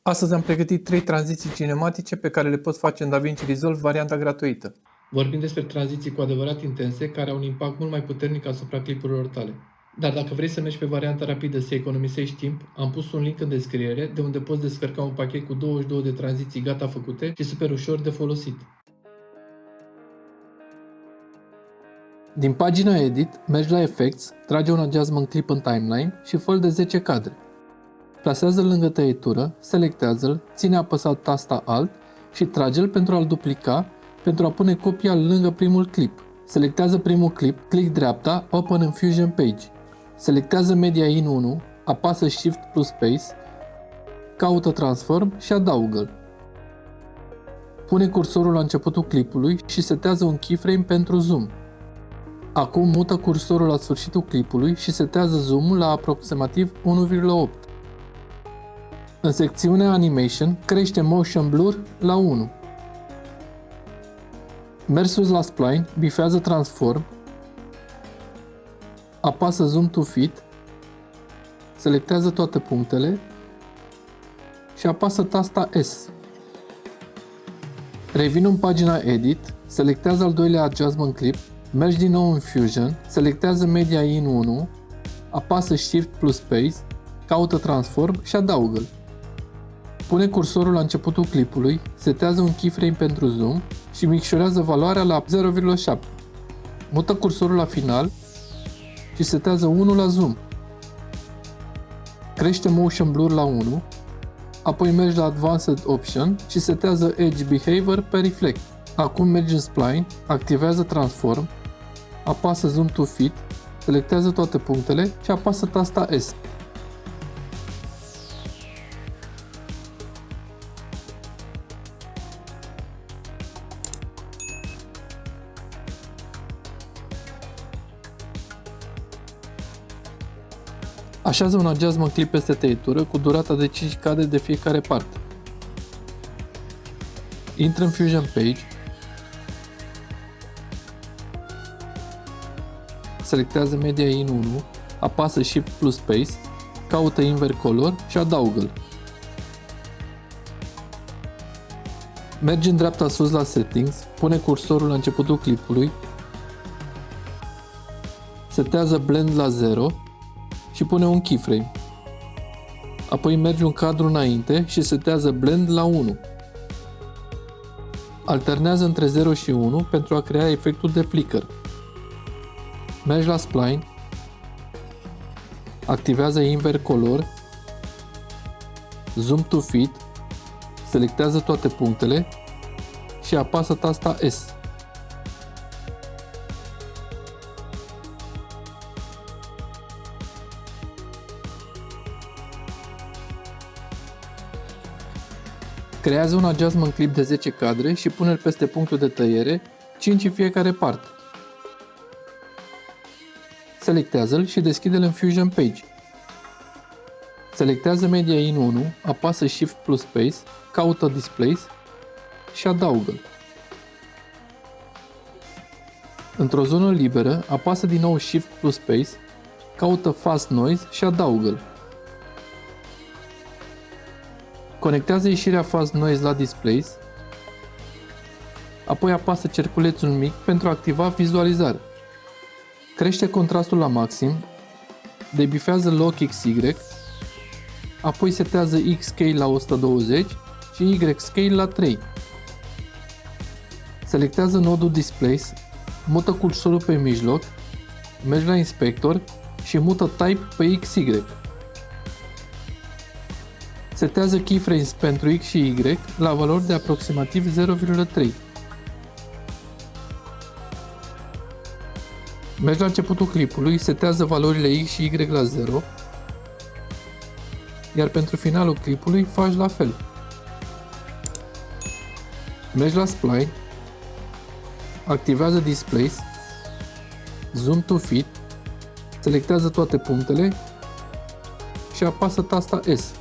Astăzi am pregătit 3 tranziții cinematice pe care le poți face în DaVinci Resolve varianta gratuită. Vorbim despre tranziții cu adevărat intense, care au un impact mult mai puternic asupra clipurilor tale. Dar dacă vrei să mergi pe varianta rapidă să economisești timp, am pus un link în descriere de unde poți descărca un pachet cu 22 de tranziții gata făcute și super ușor de folosit. Din pagina Edit, mergi la Effects, trage un adjustment clip în timeline și fă-l de 10 cadre. Plasează-l lângă tăietură, selectează-l, ține apăsat tasta Alt și trage-l pentru a-l duplica, pentru a pune copia lângă primul clip. Selectează primul clip, click dreapta, Open in Fusion Page. Selectează Media In 1, apasă Shift plus Space, caută Transform și adaugă-l. Pune cursorul la începutul clipului și setează un keyframe pentru zoom. Acum mută cursorul la sfârșitul clipului și setează zoom-ul la aproximativ 1,8. În secțiunea Animation, crește Motion Blur la 1. Mergi sus la Spline, bifează Transform, apasă Zoom to Fit, selectează toate punctele și apasă tasta S. Revin în pagina Edit, selectează al doilea Adjustment Clip, mergi din nou în Fusion, selectează Media In 1, apasă Shift plus Space, caută Transform și adaugă-l. Pune cursorul la începutul clipului, setează un keyframe pentru zoom și micșorează valoarea la 0,7. Mută cursorul la final și setează 1 la zoom. Crește Motion Blur la 1, apoi mergi la Advanced Option și setează Edge Behavior pe Reflect. Acum mergi în Spline, activează Transform, apasă Zoom to Fit, selectează toate punctele și apasă tasta S. Așează un adjustment clip peste tăietură cu durata de 5 cadre de fiecare parte. Intră în Fusion Page, selectează Media In 1, apasă Shift plus Space, caută Invert Color și adaugă-l. Mergi în dreapta sus la Settings, pune cursorul la începutul clipului, setează Blend la 0 și pune un keyframe. Apoi mergi un cadru înainte și setează Blend la 1. Alternează între 0 și 1 pentru a crea efectul de flicker. Mergi la Spline, activează Invert Color, Zoom to Fit, selectează toate punctele și apasă tasta S. Creează un adjustment clip de 10 cadre și pune-l peste punctul de tăiere, 5 în fiecare parte. Selectează-l și deschide-l în Fusion Page. Selectează Media In 1, apasă Shift plus Space, caută Displace și adaugă-l. Într-o zonă liberă, apasă din nou Shift plus Space, caută Fast Noise și adaugă-l. Conectează ieșirea Fast Noise la Displace, apoi apasă cerculețul mic pentru a activa vizualizarea. Crește contrastul la maxim, debifează Lock XY, apoi setează X Scale la 120 și Y Scale la 3. Selectează nodul Displace, mută cursorul pe mijloc, mergi la Inspector și mută Type pe XY. Setează keyframes pentru X și Y la valori de aproximativ 0,3. Mergi la începutul clipului, setează valorile X și Y la 0, iar pentru finalul clipului faci la fel. Mergi la Spline, activează Displace, Zoom to Fit, selectează toate punctele și apasă tasta S.